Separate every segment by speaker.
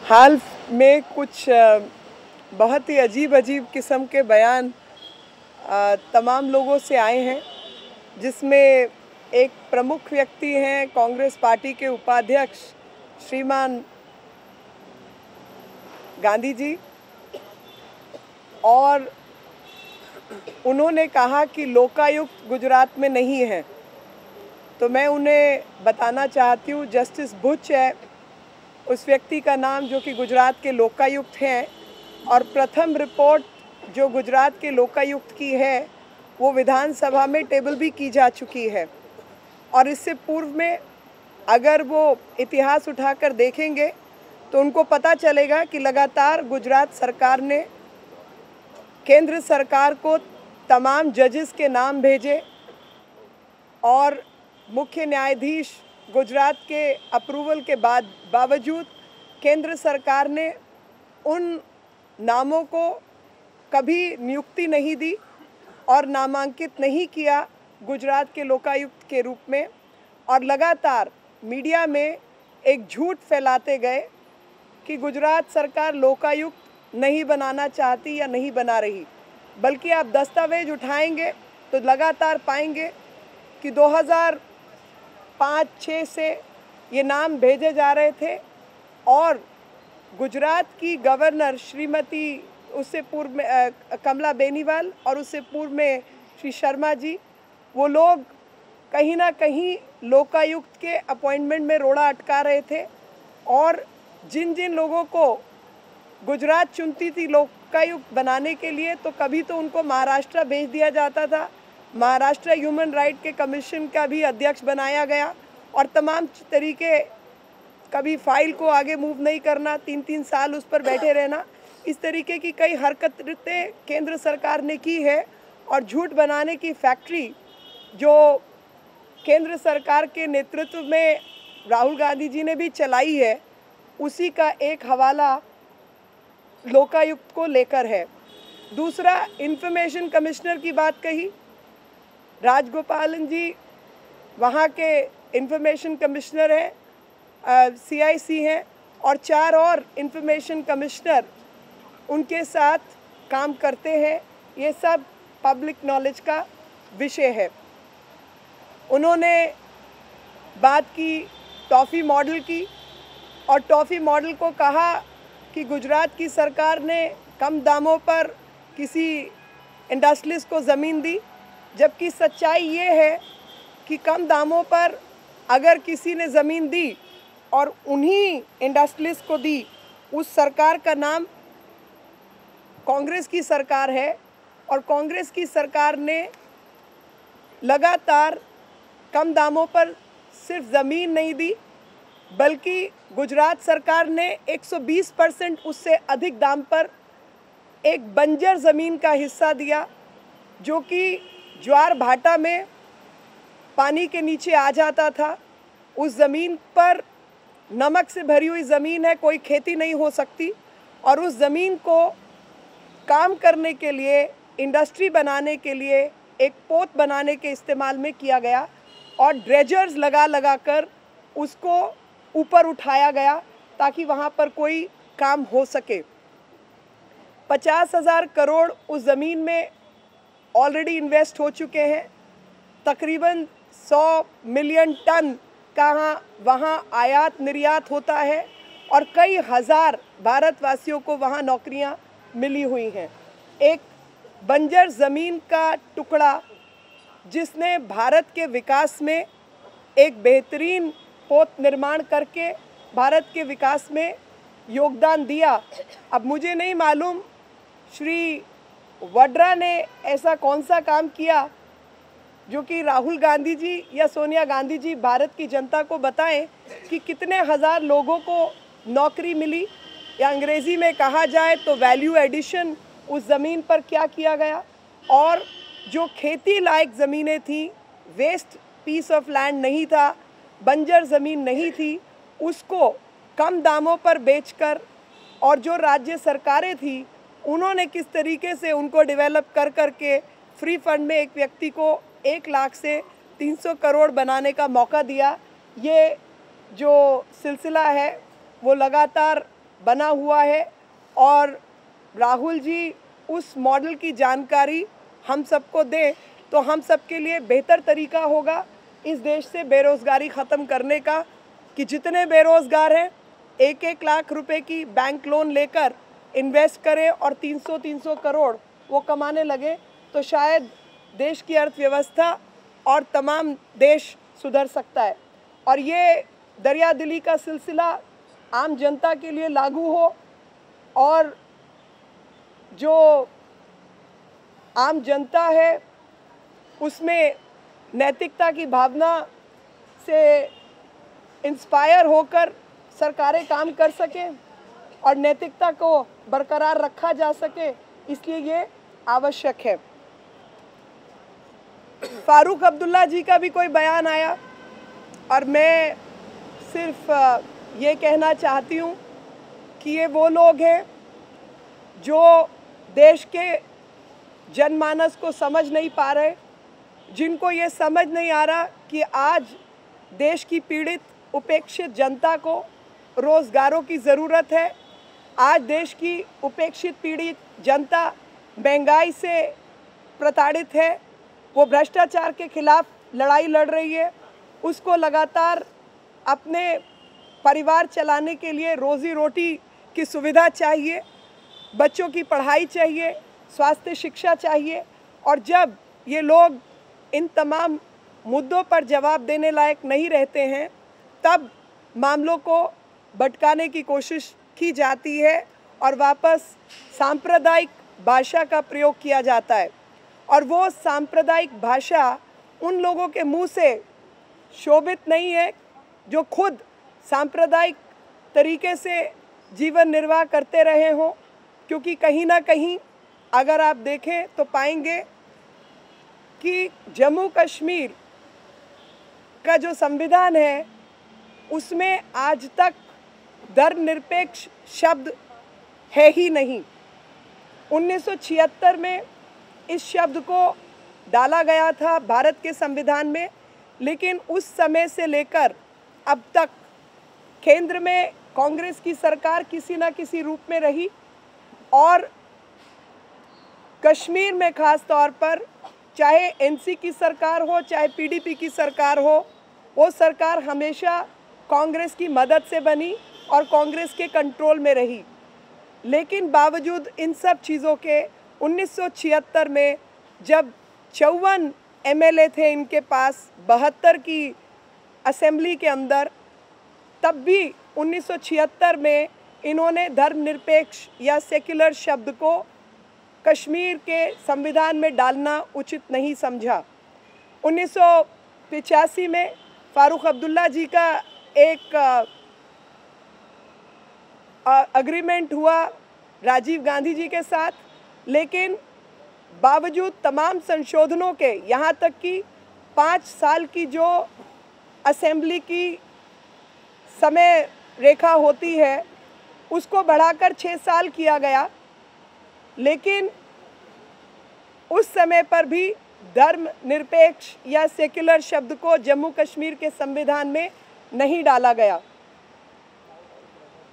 Speaker 1: हाल में कुछ बहुत ही अजीब किस्म के बयान तमाम लोगों से आए हैं, जिसमें एक प्रमुख व्यक्ति हैं कांग्रेस पार्टी के उपाध्यक्ष श्रीमान गांधी जी, और उन्होंने कहा कि लोकायुक्त गुजरात में नहीं है। तो मैं उन्हें बताना चाहती हूँ, जस्टिस बुच है उस व्यक्ति का नाम जो कि गुजरात के लोकायुक्त हैं, और प्रथम रिपोर्ट जो गुजरात के लोकायुक्त की है वो विधानसभा में टेबल भी की जा चुकी है। और इससे पूर्व में अगर वो इतिहास उठाकर देखेंगे तो उनको पता चलेगा कि लगातार गुजरात सरकार ने केंद्र सरकार को तमाम जजेस के नाम भेजे, और मुख्य न्यायाधीश गुजरात के अप्रूवल के बावजूद केंद्र सरकार ने उन नामों को कभी नियुक्ति नहीं दी और नामांकित नहीं किया गुजरात के लोकायुक्त के रूप में। और लगातार मीडिया में एक झूठ फैलाते गए कि गुजरात सरकार लोकायुक्त नहीं बनाना चाहती या नहीं बना रही, बल्कि आप दस्तावेज उठाएंगे तो लगातार पाएंगे कि 2005-06 से ये नाम भेजे जा रहे थे। और गुजरात की गवर्नर श्रीमती उससे पूर्व में कमला बेनीवाल और उससे पूर्व में श्री शर्मा जी, वो लोग कहीं ना कहीं लोकायुक्त के अपॉइंटमेंट में रोड़ा अटका रहे थे। और जिन जिन लोगों को गुजरात चुनती थी लोकायुक्त बनाने के लिए, तो कभी तो उनको महाराष्ट्र भेज दिया जाता था, महाराष्ट्र ह्यूमन राइट के कमीशन का भी अध्यक्ष बनाया गया, और तमाम तरीके, कभी फाइल को आगे मूव नहीं करना, 3-3 साल उस पर बैठे रहना, इस तरीके की कई हरकतें केंद्र सरकार ने की है। और झूठ बनाने की फैक्ट्री जो केंद्र सरकार के नेतृत्व में राहुल गांधी जी ने भी चलाई है, उसी का एक हवाला लोकायुक्त को लेकर है। दूसरा, इंफॉर्मेशन कमिश्नर की बात कही, राजगोपालन जी वहाँ के इंफॉर्मेशन कमिश्नर हैं, CIC हैं, और 4 और इंफॉर्मेशन कमिश्नर उनके साथ काम करते हैं। ये सब पब्लिक नॉलेज का विषय है। उन्होंने बात की टॉफ़ी मॉडल की, और टॉफ़ी मॉडल को कहा कि गुजरात की सरकार ने कम दामों पर किसी इंडस्ट्रियलिस्ट को ज़मीन दी, जबकि सच्चाई ये है कि कम दामों पर अगर किसी ने ज़मीन दी और उन्हीं इंडस्ट्रियलिस्ट को दी, उस सरकार का नाम कांग्रेस की सरकार है। और कांग्रेस की सरकार ने लगातार कम दामों पर सिर्फ ज़मीन नहीं दी, बल्कि गुजरात सरकार ने 120% उससे अधिक दाम पर एक बंजर ज़मीन का हिस्सा दिया, जो कि ज्वार भाटा में पानी के नीचे आ जाता था। उस ज़मीन पर नमक से भरी हुई ज़मीन है, कोई खेती नहीं हो सकती, और उस ज़मीन को काम करने के लिए, इंडस्ट्री बनाने के लिए, एक पोत बनाने के इस्तेमाल में किया गया, और ड्रेजर्स लगा कर उसको ऊपर उठाया गया ताकि वहाँ पर कोई काम हो सके। 50,000 करोड़ उस ज़मीन में ऑलरेडी इन्वेस्ट हो चुके हैं। तकरीबन 100 मिलियन टन का वहाँ आयात निर्यात होता है, और कई हज़ार भारतवासियों को वहाँ नौकरियाँ मिली हुई हैं। एक बंजर ज़मीन का टुकड़ा जिसने भारत के विकास में एक बेहतरीन पोत निर्माण करके भारत के विकास में योगदान दिया। अब मुझे नहीं मालूम श्री वड्रा ने ऐसा कौन सा काम किया जो कि राहुल गांधी जी या सोनिया गांधी जी भारत की जनता को बताएं कि कितने हज़ार लोगों को नौकरी मिली, या अंग्रेज़ी में कहा जाए तो वैल्यू एडिशन उस ज़मीन पर क्या किया गया। और जो खेती लायक ज़मीनें थी, वेस्ट पीस ऑफ लैंड नहीं था, बंजर ज़मीन नहीं थी, उसको कम दामों पर बेचकर, और जो राज्य सरकारें थी उन्होंने किस तरीके से उनको डेवलप कर करके फ्री फंड में एक व्यक्ति को 1 लाख से 300 करोड़ बनाने का मौका दिया। ये जो सिलसिला है वो लगातार बना हुआ है और राहुल जी उस मॉडल की जानकारी हम सबको दें तो हम सबके लिए बेहतर तरीका होगा इस देश से बेरोज़गारी ख़त्म करने का, कि जितने बेरोज़गार हैं 1-1 लाख रुपए की बैंक लोन लेकर इन्वेस्ट करें और 300 करोड़ वो कमाने लगे तो शायद देश की अर्थव्यवस्था और तमाम देश सुधर सकता है। और ये दरिया दिली का सिलसिला आम जनता के लिए लागू हो और जो आम जनता है उसमें नैतिकता की भावना से इंस्पायर होकर सरकारें काम कर सकें और नैतिकता को बरकरार रखा जा सके, इसलिए ये आवश्यक है। फारूक अब्दुल्ला जी का भी कोई बयान आया और मैं सिर्फ ये कहना चाहती हूँ कि ये वो लोग हैं जो देश के जनमानस को समझ नहीं पा रहे, जिनको ये समझ नहीं आ रहा कि आज देश की पीड़ित उपेक्षित जनता को रोज़गारों की ज़रूरत है। आज देश की उपेक्षित पीड़ित जनता महंगाई से प्रताड़ित है, वो भ्रष्टाचार के खिलाफ लड़ाई लड़ रही है, उसको लगातार अपने परिवार चलाने के लिए रोज़ी रोटी की सुविधा चाहिए, बच्चों की पढ़ाई चाहिए, स्वास्थ्य शिक्षा चाहिए। और जब ये लोग इन तमाम मुद्दों पर जवाब देने लायक नहीं रहते हैं तब मामलों को भटकाने की कोशिश की जाती है और वापस सांप्रदायिक भाषा का प्रयोग किया जाता है। और वो सांप्रदायिक भाषा उन लोगों के मुंह से शोभित नहीं है जो खुद सांप्रदायिक तरीके से जीवन निर्वाह करते रहे हों, क्योंकि कहीं ना कहीं अगर आप देखें तो पाएंगे कि जम्मू कश्मीर का जो संविधान है उसमें आज तक धर्मनिरपेक्ष शब्द है ही नहीं। 1976 में इस शब्द को डाला गया था भारत के संविधान में, लेकिन उस समय से लेकर अब तक केंद्र में कांग्रेस की सरकार किसी न किसी रूप में रही और कश्मीर में ख़ास तौर पर चाहे एनसी की सरकार हो चाहे पीडीपी की सरकार हो, वो सरकार हमेशा कांग्रेस की मदद से बनी और कांग्रेस के कंट्रोल में रही। लेकिन बावजूद इन सब चीज़ों के 1976 में जब 54 एमएलए थे इनके पास 72 की असेंबली के अंदर, तब भी 1976 में इन्होंने धर्मनिरपेक्ष या सेक्युलर शब्द को कश्मीर के संविधान में डालना उचित नहीं समझा। 1985 में फारूक अब्दुल्ला जी का एक अग्रीमेंट हुआ राजीव गांधी जी के साथ, लेकिन बावजूद तमाम संशोधनों के, यहाँ तक कि 5 साल की जो असेंबली की समय रेखा होती है उसको बढ़ाकर 6 साल किया गया, लेकिन उस समय पर भी धर्मनिरपेक्ष या सेक्युलर शब्द को जम्मू कश्मीर के संविधान में नहीं डाला गया।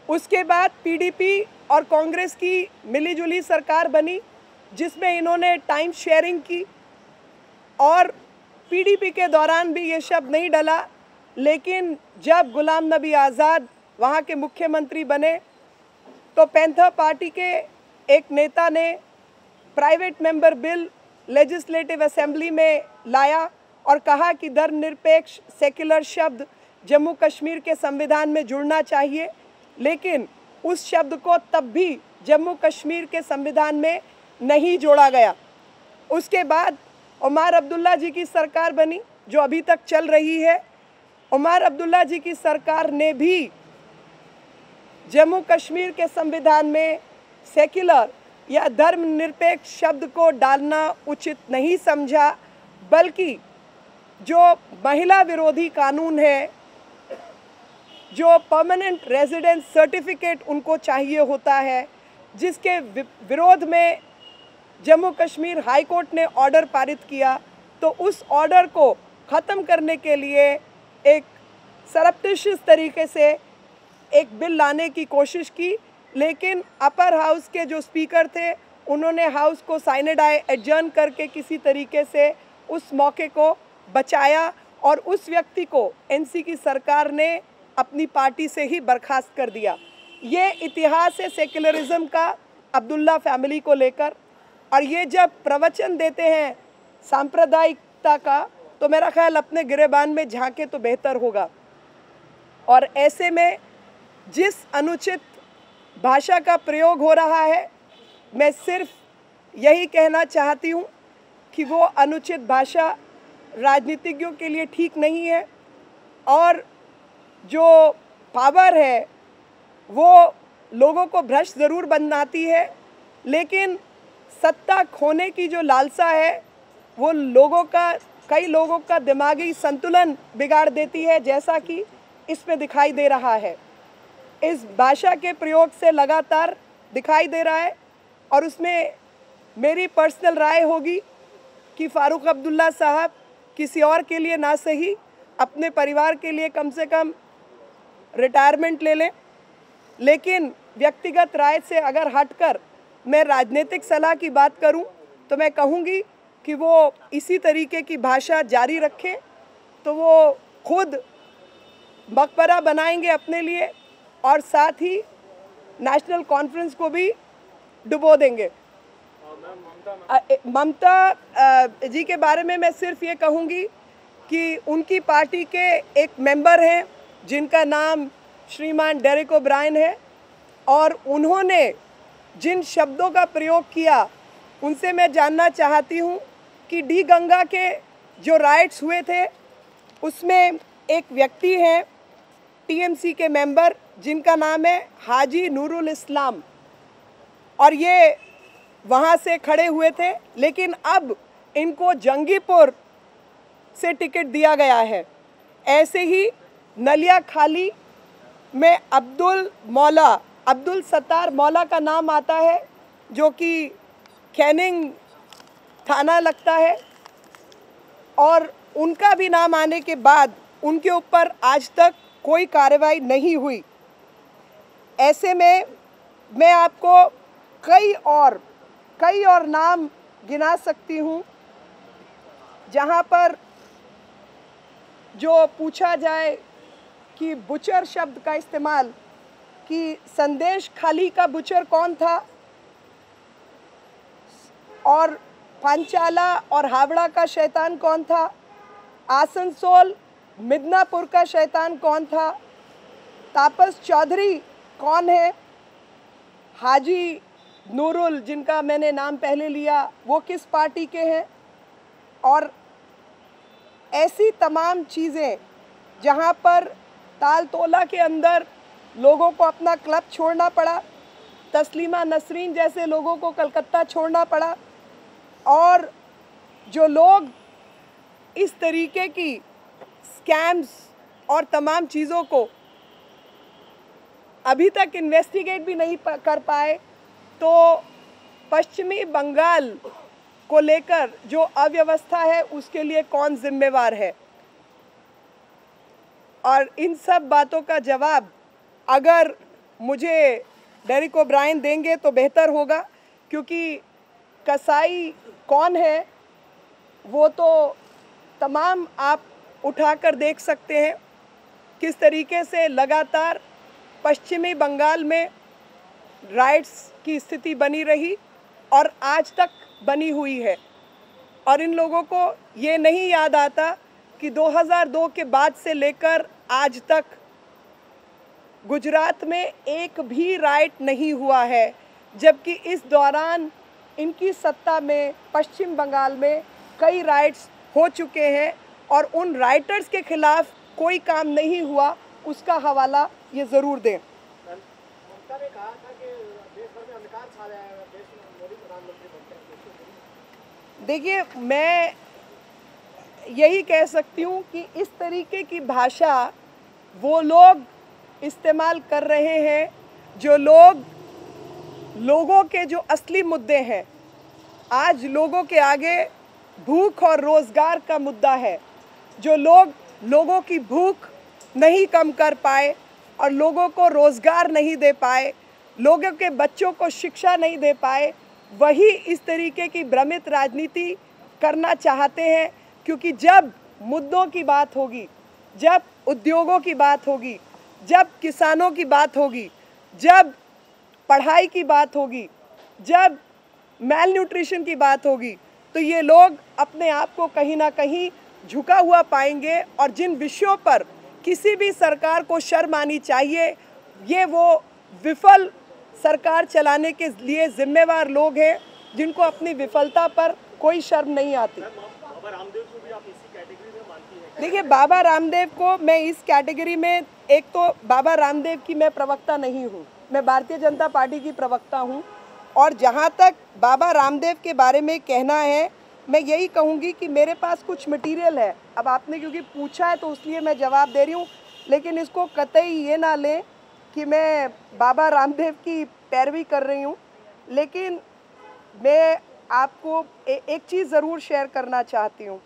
Speaker 1: उसके बाद पीडीपी और कांग्रेस की मिलीजुली सरकार बनी जिसमें इन्होंने टाइम शेयरिंग की और पीडीपी के दौरान भी ये शब्द नहीं डला। लेकिन जब गुलाम नबी आज़ाद वहाँ के मुख्यमंत्री बने तो पैंथर पार्टी के एक नेता ने private member bill legislative assembly में लाया और कहा कि धर्मनिरपेक्ष सेक्युलर शब्द जम्मू कश्मीर के संविधान में जुड़ना चाहिए, लेकिन उस शब्द को तब भी जम्मू कश्मीर के संविधान में नहीं जोड़ा गया। उसके बाद उमर अब्दुल्ला जी की सरकार बनी जो अभी तक चल रही है। उमर अब्दुल्ला जी की सरकार ने भी जम्मू कश्मीर के संविधान में सेक्युलर या धर्मनिरपेक्ष शब्द को डालना उचित नहीं समझा, बल्कि जो महिला विरोधी कानून है, जो परमानेंट रेजिडेंस सर्टिफिकेट उनको चाहिए होता है, जिसके विरोध में जम्मू कश्मीर हाई कोर्ट ने ऑर्डर पारित किया, तो उस ऑर्डर को ख़त्म करने के लिए एक सरप्टिशियस तरीके से एक बिल लाने की कोशिश की लेकिन अपर हाउस के जो स्पीकर थे उन्होंने हाउस को साइने डाई एडजर्न करके किसी तरीके से उस मौके को बचाया और उस व्यक्ति को एनसी की सरकार ने अपनी पार्टी से ही बर्खास्त कर दिया। ये इतिहास है सेक्युलरिज्म का अब्दुल्ला फैमिली को लेकर। और ये जब प्रवचन देते हैं सांप्रदायिकता का तो मेरा ख्याल अपने गिरेबान में झांके तो बेहतर होगा। और ऐसे में जिस अनुचित भाषा का प्रयोग हो रहा है, मैं सिर्फ यही कहना चाहती हूँ कि वो अनुचित भाषा राजनीतिज्ञों के लिए ठीक नहीं है। और जो पावर है वो लोगों को भ्रष्ट ज़रूर बनाती है, लेकिन सत्ता खोने की जो लालसा है वो कई लोगों का दिमागी संतुलन बिगाड़ देती है, जैसा कि इसमें दिखाई दे रहा है। इस भाषा के प्रयोग से लगातार दिखाई दे रहा है और उसमें मेरी पर्सनल राय होगी कि फ़ारूक अब्दुल्ला साहब किसी और के लिए ना सही अपने परिवार के लिए कम से कम रिटायरमेंट ले लें। लेकिन व्यक्तिगत राय से अगर हटकर मैं राजनीतिक सलाह की बात करूं तो मैं कहूंगी कि वो इसी तरीके की भाषा जारी रखें तो वो खुद मकबरा बनाएंगे अपने लिए और साथ ही नेशनल कॉन्फ्रेंस को भी डुबो देंगे। ममता जी के बारे में मैं सिर्फ ये कहूँगी कि उनकी पार्टी के एक मेंबर हैं जिनका नाम श्रीमान डेरेक ओब्रायन है और उन्होंने जिन शब्दों का प्रयोग किया उनसे मैं जानना चाहती हूँ कि डी गंगा के जो राइट्स हुए थे उसमें एक व्यक्ति हैं टीएमसी के मेंबर जिनका नाम है हाजी नूरुल इस्लाम और ये वहाँ से खड़े हुए थे, लेकिन अब इनको जंगीपुर से टिकट दिया गया है। ऐसे ही नलिया खाली में अब्दुल सत्तार मौला का नाम आता है जो कि कैनिंग थाना लगता है और उनका भी नाम आने के बाद उनके ऊपर आज तक कोई कार्रवाई नहीं हुई। ऐसे में मैं आपको कई और नाम गिना सकती हूँ जहाँ पर जो पूछा जाए कि बुचर शब्द का इस्तेमाल कि संदेश खाली का बुचर कौन था और पांचाला और हावड़ा का शैतान कौन था, आसनसोल मिदनापुर का शैतान कौन था, तापस चौधरी कौन है, हाजी नूरुल जिनका मैंने नाम पहले लिया वो किस पार्टी के हैं। और ऐसी तमाम चीज़ें जहां पर तालतोला के अंदर लोगों को अपना क्लब छोड़ना पड़ा, तस्लीमा नसरीन जैसे लोगों को कलकत्ता छोड़ना पड़ा और जो लोग इस तरीके की स्कैम्स और तमाम चीज़ों को अभी तक इन्वेस्टिगेट भी नहीं कर पाए, तो पश्चिमी बंगाल को लेकर जो अव्यवस्था है उसके लिए कौन जिम्मेवार है। और इन सब बातों का जवाब अगर मुझे डेरेक ओब्रायन देंगे तो बेहतर होगा, क्योंकि कसाई कौन है वो तो तमाम आप उठाकर देख सकते हैं किस तरीके से लगातार पश्चिमी बंगाल में राइट्स की स्थिति बनी रही और आज तक बनी हुई है। और इन लोगों को ये नहीं याद आता कि 2002 के बाद से लेकर आज तक गुजरात में एक भी राइट नहीं हुआ है, जबकि इस दौरान इनकी सत्ता में पश्चिम बंगाल में कई राइट्स हो चुके हैं और उन राइटर्स के खिलाफ कोई काम नहीं हुआ, उसका हवाला ये ज़रूर दें।
Speaker 2: ममता ने कहा था कि देश भर में अंधकार छा जाएगा देश में मोदी प्रधानमंत्री बनते हैं।
Speaker 1: देखिए, मैं यही कह सकती हूँ कि इस तरीके की भाषा वो लोग इस्तेमाल कर रहे हैं जो लोगों के जो असली मुद्दे हैं। आज लोगों के आगे भूख और रोज़गार का मुद्दा है। जो लोगों की भूख नहीं कम कर पाए और लोगों को रोज़गार नहीं दे पाए, लोगों के बच्चों को शिक्षा नहीं दे पाए, वही इस तरीके की भ्रमित राजनीति करना चाहते हैं। क्योंकि जब मुद्दों की बात होगी, जब उद्योगों की बात होगी, जब किसानों की बात होगी, जब पढ़ाई की बात होगी, जब मैल न्यूट्रिशन की बात होगी, तो ये लोग अपने आप को कहीं ना कहीं झुका हुआ पाएंगे। और जिन विषयों पर किसी भी सरकार को शर्म आनी चाहिए, ये वो विफल सरकार चलाने के लिए जिम्मेवार लोग हैं जिनको अपनी विफलता पर कोई शर्म नहीं आती।
Speaker 2: बाबा रामदेव को भी आप इसी कैटेगरी में मानती हैं?
Speaker 1: देखिए, बाबा रामदेव को मैं इस कैटेगरी में, एक तो बाबा रामदेव की मैं प्रवक्ता नहीं हूँ, मैं भारतीय जनता पार्टी की प्रवक्ता हूँ। और जहाँ तक बाबा रामदेव के बारे में कहना है, मैं यही कहूँगी कि मेरे पास कुछ मटेरियल है। अब आपने क्योंकि पूछा है तो इसलिए मैं जवाब दे रही हूँ, लेकिन इसको कतई ये ना लें कि मैं बाबा रामदेव की पैरवी कर रही हूँ। लेकिन मैं आपको एक चीज़ ज़रूर शेयर करना चाहती हूँ।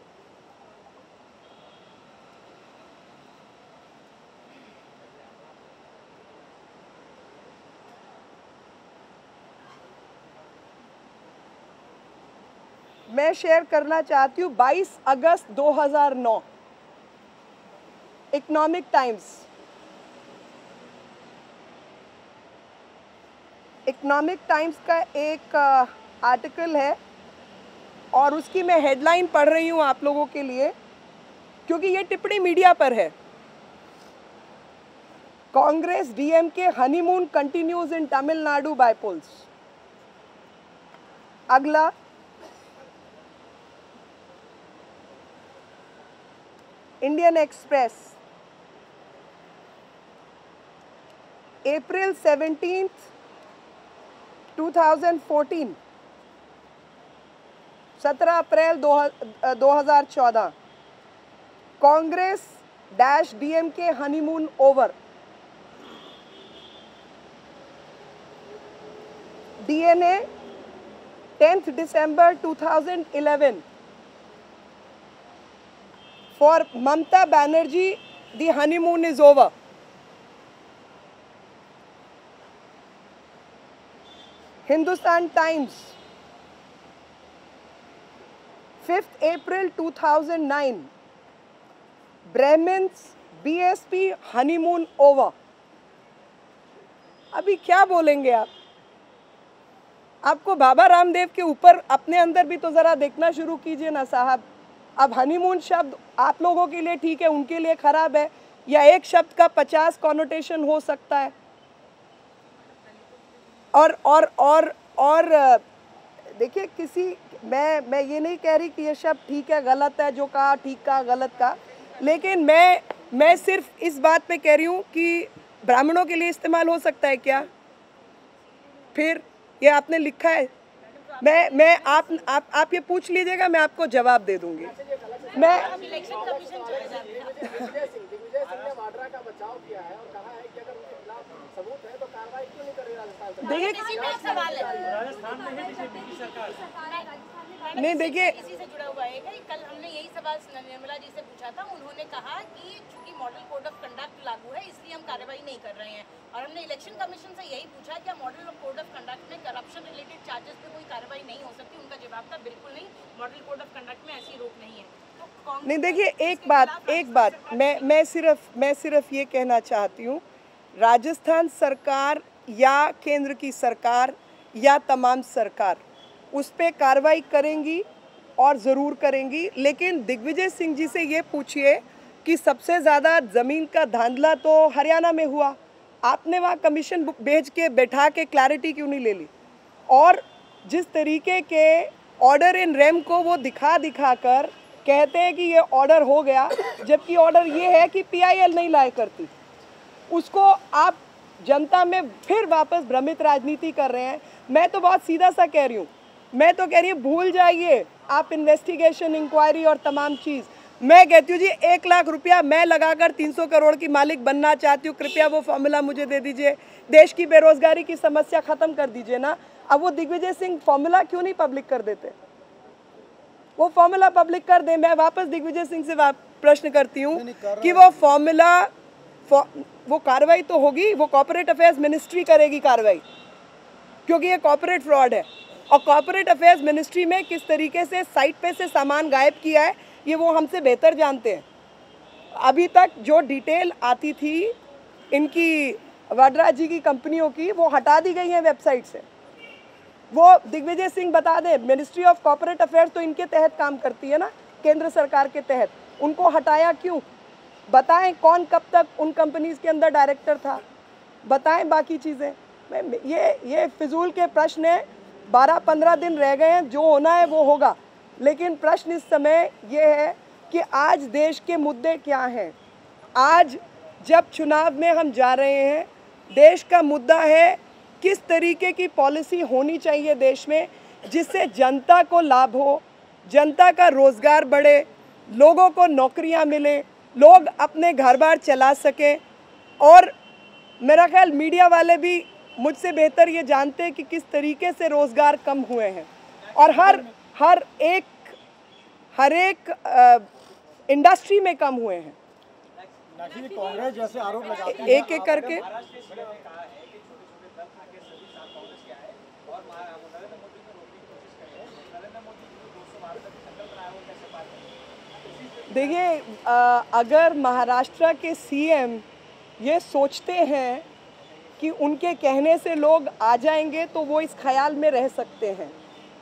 Speaker 1: मैं शेयर करना चाहती हूँ 22 अगस्त 2009 इकोनॉमिक टाइम्स, इकोनॉमिक टाइम्स का एक आर्टिकल है और उसकी मैं हेडलाइन पढ़ रही हूँ आप लोगों के लिए, क्योंकि ये टिप्पणी मीडिया पर है। Congress DMK honeymoon continues in Tamil Nadu bypolls. अगला, इंडियन एक्सप्रेस, अप्रैल 17, 2014, 17 अप्रैल 2014, Congress dash DMK honeymoon over. DNA 10th December 2011, for Mamata Banerjee, the honeymoon is over. Hindustan Times, 5th April 2009, Brahmins BSP honeymoon over. अभी क्या बोलेंगे आप? आपको बाबा रामदेव के ऊपर अपने अंदर भी तो ज़रा देखना शुरू कीजिए ना साहब। अब हनीमून शब्द आप लोगों के लिए ठीक है, उनके लिए ख़राब है, या एक शब्द का 50 कॉनोटेशन हो सकता है। और देखिए, मैं ये नहीं कह रही कि ये शब्द ठीक है गलत है, जो कहा ठीक कहा गलत कहा, लेकिन मैं सिर्फ इस बात पे कह रही हूँ कि ब्राह्मणों के लिए इस्तेमाल हो सकता है क्या? फिर ये आपने लिखा है, मैं आप ये पूछ लीजिएगा, मैं आपको जवाब दे दूंगी। मैं
Speaker 2: दिग्विजय सिंह ने वाड्रा का बचाव किया है और कहा है कि अगर उनके खिलाफ सबूत है तो कार्रवाई क्यों नहीं कर रही राजस्थान सरकार?
Speaker 1: नहीं, देखिए,
Speaker 3: इसी से जुड़ा हुआ है। कल हमने यही सवाल निर्मला जी से पूछा था, उन्होंने कहा कि चूंकि मॉडल कोड ऑफ कंडक्ट लागू है इसलिए हम कार्रवाई नहीं कर रहे हैं। और हमने इलेक्शन कमीशन से यही पूछा कि मॉडल कोड ऑफ कंडक्ट में करप्शन रिलेटेड चार्जेस पे कोई कार्रवाई नहीं हो सकती। उनका जवाब था बिल्कुल नहीं, मॉडल कोड ऑफ कंडक्ट में ऐसी रोक नहीं है। तो
Speaker 1: नहीं, देखिए, एक बात मैं सिर्फ ये कहना चाहती हूँ, राजस्थान सरकार या केंद्र की सरकार या तमाम सरकार उस पर कार्रवाई करेंगी और ज़रूर करेंगी। लेकिन दिग्विजय सिंह जी से ये पूछिए कि सबसे ज़्यादा ज़मीन का धांधला तो हरियाणा में हुआ, आपने वहाँ कमीशन भेज के बैठा के क्लैरिटी क्यों नहीं ले ली? और जिस तरीके के ऑर्डर इन रेम को वो दिखा कर कहते हैं कि ये ऑर्डर हो गया, जबकि ऑर्डर ये है कि PIL नहीं लाया करती, उसको आप जनता में फिर वापस भ्रमित राजनीति कर रहे हैं। मैं तो बहुत सीधा सा कह रही हूँ, मैं तो कह रही हूँ भूल जाइए आप इन्वेस्टिगेशन, इंक्वायरी और तमाम चीज़। मैं कहती हूँ जी 1 लाख रुपया मैं लगाकर 300 करोड़ की मालिक बनना चाहती हूँ, कृपया वो फॉर्मूला मुझे दे दीजिए, देश की बेरोजगारी की समस्या ख़त्म कर दीजिए ना। अब वो दिग्विजय सिंह फॉर्मूला क्यों नहीं पब्लिक कर देते? वो फॉर्मूला पब्लिक कर दें। मैं वापस दिग्विजय सिंह से प्रश्न करती हूँ कि वो फॉर्मूला, वो कार्रवाई तो होगी, वो कॉर्पोरेट अफेयर्स मिनिस्ट्री करेगी कार्रवाई, क्योंकि ये कॉर्पोरेट फ्रॉड है। और कॉर्पोरेट अफेयर्स मिनिस्ट्री में किस तरीके से साइट पे से सामान गायब किया है ये वो हमसे बेहतर जानते हैं। अभी तक जो डिटेल आती थी इनकी वाड्रा जी की कंपनियों की वो हटा दी गई है वेबसाइट से। वो दिग्विजय सिंह बता दें, मिनिस्ट्री ऑफ कॉर्पोरेट अफेयर्स तो इनके तहत काम करती है ना, केंद्र सरकार के तहत, उनको हटाया क्यों? बताएं कौन कब तक उन कंपनीज के अंदर डायरेक्टर था, बताएं बाकी चीज़ें। ये फिजूल के प्रश्न हैं। 12-15 दिन रह गए हैं, जो होना है वो होगा। लेकिन प्रश्न इस समय ये है कि आज देश के मुद्दे क्या हैं। आज जब चुनाव में हम जा रहे हैं, देश का मुद्दा है किस तरीके की पॉलिसी होनी चाहिए देश में जिससे जनता को लाभ हो, जनता का रोज़गार बढ़े, लोगों को नौकरियां मिले, लोग अपने घर बार चला सकें। और मेरा ख्याल मीडिया वाले भी मुझसे बेहतर ये जानते हैं कि किस तरीके से रोज़गार कम हुए हैं और हर एक इंडस्ट्री में कम हुए हैं।
Speaker 2: कांग्रेस जैसे आरोप लगाती है
Speaker 1: एक एक करके देखिए, अगर महाराष्ट्र के सीएम ये सोचते हैं कि उनके कहने से लोग आ जाएंगे तो वो इस ख्याल में रह सकते हैं।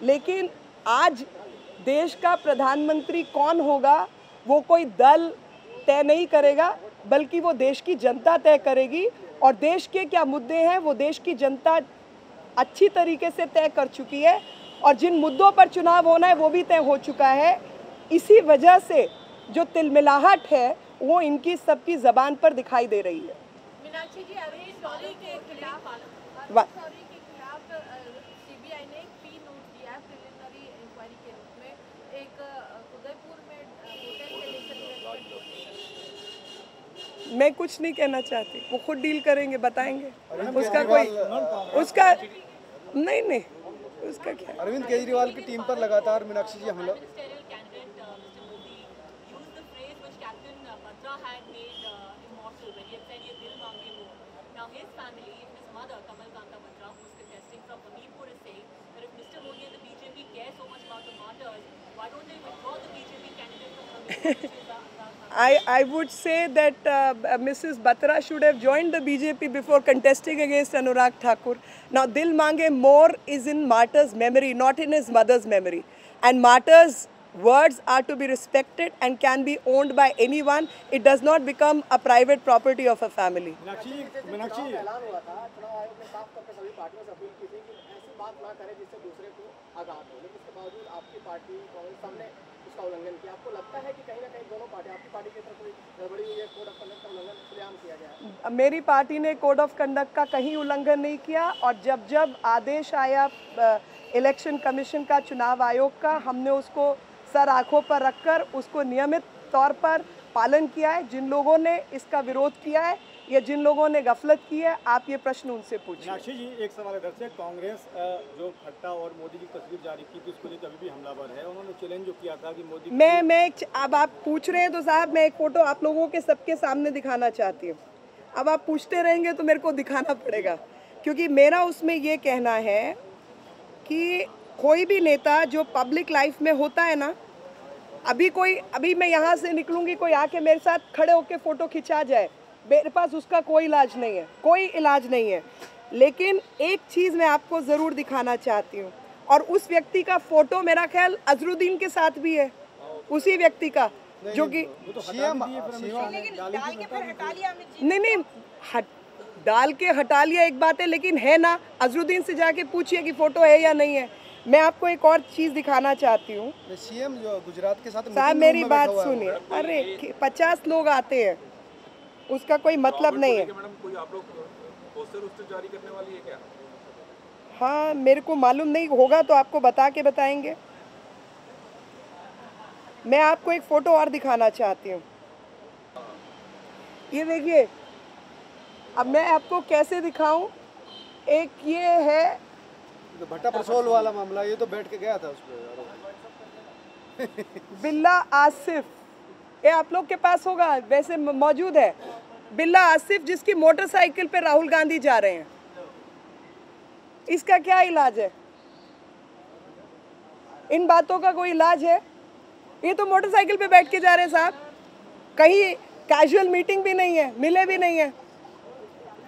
Speaker 1: लेकिन आज देश का प्रधानमंत्री कौन होगा वो कोई दल तय नहीं करेगा, बल्कि वो देश की जनता तय करेगी। और देश के क्या मुद्दे हैं वो देश की जनता अच्छी तरीके से तय कर चुकी है और जिन मुद्दों पर चुनाव होना है वो भी तय हो चुका है। इसी वजह से जो तिलमिलाहट है वो इनकी सबकी ज़बान पर दिखाई दे रही है।
Speaker 4: मीनाक्षी जी, अभी सॉरी के खिलाफ सीबीआई ने एक प्री नोट दिया है प्रिलिमिनरी इंक्वायरी के रूप में, एक उदयपुर में होटल के लेकर।
Speaker 1: मैं कुछ नहीं कहना चाहती, वो खुद डील करेंगे, बताएंगे। उसका कोई उसका नहीं उसका क्या।
Speaker 2: अरविंद केजरीवाल की टीम पर लगातार मीनाक्षी जी हमला।
Speaker 1: I would say that Mrs. Batra should have joined the BJP before contesting against Anurag Thakur. Now, Dil Mange More is in Martyr's memory, not in his mother's memory. And Martyr's words are to be respected and can be owned by anyone. It does not become a private property of a family.
Speaker 2: Meenakshi ऐलान हुआ था, चुनाव आयोग ने साफ तौर पर सभी पार्टियों से अपील की थी कि ऐसी बात ना करें जिससे दूसरे को आघात हो, लेकिन इसके बावजूद आपकी पार्टी कांग्रेस सबने उसका उल्लंघन किया। आपको लगता है कि कहीं ना कहीं दोनों पार्टी, आपकी पार्टी की तरफ कोई गड़बड़ी हुई है, कोड ऑफ कंडक्ट का उल्लंघन खुलेआम किया गया है?
Speaker 1: मेरी पार्टी ने कोड ऑफ कंडक्ट का कहीं उल्लंघन नहीं किया और जब आदेश आया इलेक्शन कमीशन का, चुनाव आयोग का, हमने उसको सर आंखों पर रखकर उसको नियमित तौर पर पालन किया है। जिन लोगों ने इसका विरोध किया है या जिन लोगों ने गफलत की है, आप ये प्रश्न उनसे पूछिए।
Speaker 2: मीनाक्षी जी, एक सवाल इधर से, कांग्रेस जो खट्टा और मोदी की तस्वीर जारी की थी उसको लेकर अभी भी हमलावर है। उन्होंने चैलेंज जो किया था कि मोदी
Speaker 1: मैं अब आप पूछ रहे हैं तो साहब मैं एक फ़ोटो आप लोगों के सबके सामने दिखाना चाहती हूँ। अब आप पूछते रहेंगे तो मेरे को दिखाना पड़ेगा, क्योंकि मेरा उसमें ये कहना है कि कोई भी नेता जो पब्लिक लाइफ में होता है ना, अभी मैं यहाँ से निकलूँगी, कोई आके मेरे साथ खड़े होके फ़ोटो खिंचा जाए, मेरे पास उसका कोई इलाज नहीं है, कोई इलाज नहीं है। लेकिन एक चीज़ मैं आपको ज़रूर दिखाना चाहती हूँ, और उस व्यक्ति का फ़ोटो मेरा ख्याल अजरुद्दीन के साथ भी है, उसी व्यक्ति का जो कि नहीं डाल के हटा लिया एक बात है, लेकिन है ना, अजरुद्दीन से जाके पूछिए कि फ़ोटो है या नहीं है। मैं आपको एक और चीज़ दिखाना चाहती हूँ।
Speaker 2: सीएम जो गुजरात के साथ
Speaker 1: साहब मेरी बात सुनिए, अरे 50 लोग आते हैं, उसका कोई मतलब नहीं है।
Speaker 5: मैडम, कोई आप लोग पोस्टर जारी करने वाली है क्या?
Speaker 1: हाँ, मेरे को मालूम नहीं, होगा तो आपको बताएंगे। मैं आपको एक फ़ोटो और दिखाना चाहती हूँ। ये देखिए, अब मैं आपको कैसे दिखाऊं। एक ये है
Speaker 2: भट्टा परसोल वाला मामला, ये तो बैठ के गया था उस पे।
Speaker 1: बिल्ला आसिफ, ये आप लोग के पास होगा, वैसे मौजूद है। बिल्ला आसिफ जिसकी मोटरसाइकिल पे राहुल गांधी जा रहे हैं, इसका क्या इलाज है? इन बातों का कोई इलाज है? ये तो मोटरसाइकिल पे बैठ के जा रहे हैं साहब, कहीं कैजुअल मीटिंग भी नहीं है, मिले भी नहीं है।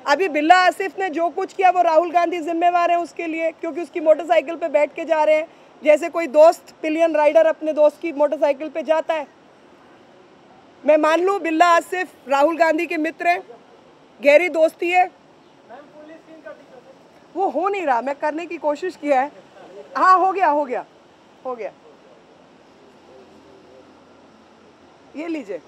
Speaker 1: अभी बिल्ला आसिफ ने जो कुछ किया वो राहुल गांधी जिम्मेवार है उसके लिए, क्योंकि उसकी मोटरसाइकिल पे बैठ के जा रहे हैं। जैसे कोई दोस्त पिलियन राइडर अपने दोस्त की मोटरसाइकिल पे जाता है। मैं मान लूँ बिल्ला आसिफ राहुल गांधी के मित्र हैं, गहरी दोस्ती है, वो हो नहीं रहा। मैं करने की कोशिश किया है। हाँ, हो गया। ये लीजिए।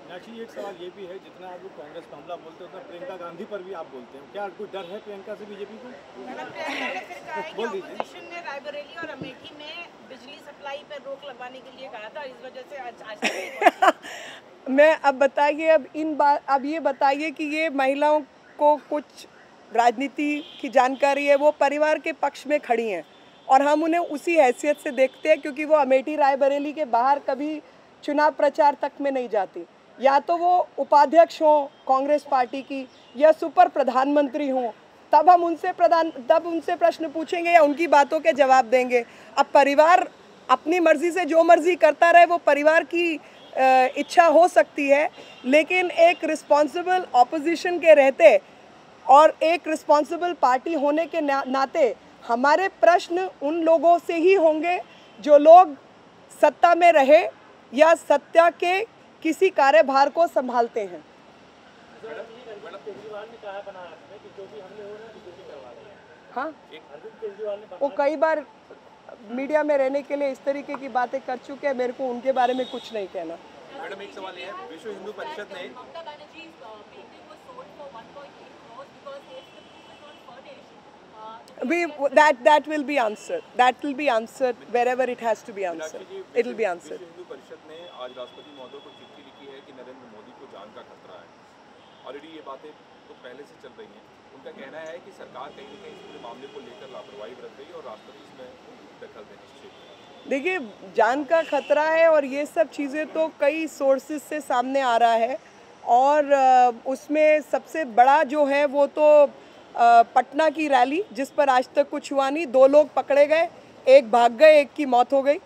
Speaker 6: मीनाक्षी, एक सवाल ये भी है, जितना आप लोग कांग्रेस पर हमला बोलते हैं उतना प्रियंका गांधी पर भी आप बोलते हैं, क्या कोई डर है प्रियंका से बीजेपी को?
Speaker 3: मैडम, प्रियंका ने फिर कहा है कि ऑपोजिशन ने रायबरेली और अमेठी में बिजली सप्लाई पर रोक लगवाने के लिए कहा था, इस वजह से आज
Speaker 1: मैं अब बताइए, अब ये बताइए कि ये महिलाओं को कुछ राजनीति की जानकारी है, वो परिवार के पक्ष में खड़ी हैं और हम उन्हें उसी हैसियत से देखते हैं, क्योंकि वो अमेठी रायबरेली के बाहर कभी चुनाव प्रचार तक में नहीं जाती। या तो वो उपाध्यक्ष हों कांग्रेस पार्टी की या सुपर प्रधानमंत्री हों, तब हम उनसे प्रश्न पूछेंगे या उनकी बातों के जवाब देंगे। अब परिवार अपनी मर्जी से जो मर्जी करता रहे, वो परिवार की इच्छा हो सकती है, लेकिन एक रिस्पॉन्सिबल ऑपोजिशन के रहते और एक रिस्पॉन्सिबल पार्टी होने के नाते हमारे प्रश्न उन लोगों से ही होंगे जो लोग सत्ता में रहे या सत्ता के किसी कार्यभार को संभालते हैं। हाँ, वो कई बार मीडिया में रहने के लिए इस तरीके की बातें कर चुके हैं, मेरे को उनके बारे में कुछ नहीं कहना।
Speaker 5: मैडम, एक सवाल ये है, विश्व हिंदू परिषद ने
Speaker 1: that will be answered. That will be answered wherever it has to be answered. It will be answered.
Speaker 5: विश्व हिंदू परिषद ने आज राष्ट्रपति महोदय को चिट्ठी लिखी है कि नरेंद्र मोदी को जान का खतरा है। ऑलरेडी ये बातें तो पहले से चल रही हैं। उनका कहना है कि सरकार कहीं न कहीं इस पूरे मामले को लेकर लापरवाही बरत रही है और राष्ट्रपति इसमें दखल देने चाहिए।
Speaker 1: देखिए, जान का खतरा है और ये सब चीज़ें तो कई सोर्सेज से सामने आ रहा है और उसमें सबसे बड़ा जो है वो तो पटना की रैली, जिस पर आज तक कुछ हुआ नहीं, 2 लोग पकड़े गए, एक भाग गए, एक की मौत हो गई।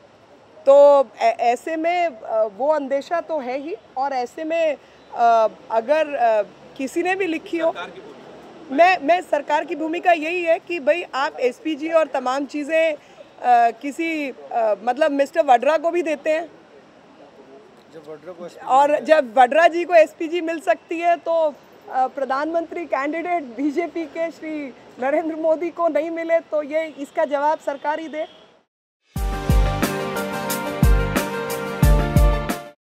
Speaker 1: तो ऐसे में वो अंदेशा तो है ही, और ऐसे में अगर किसी ने भी लिखी हो, मैं सरकार की भूमिका यही है कि भाई आप एसपीजी और तमाम चीज़ें किसी मतलब मिस्टर वड्रा को भी देते हैं, और जब वड्रा जी को एसपीजी मिल सकती है तो प्रधानमंत्री कैंडिडेट बीजेपी के श्री नरेंद्र मोदी को नहीं मिले, तो ये इसका जवाब सरकार ही दे।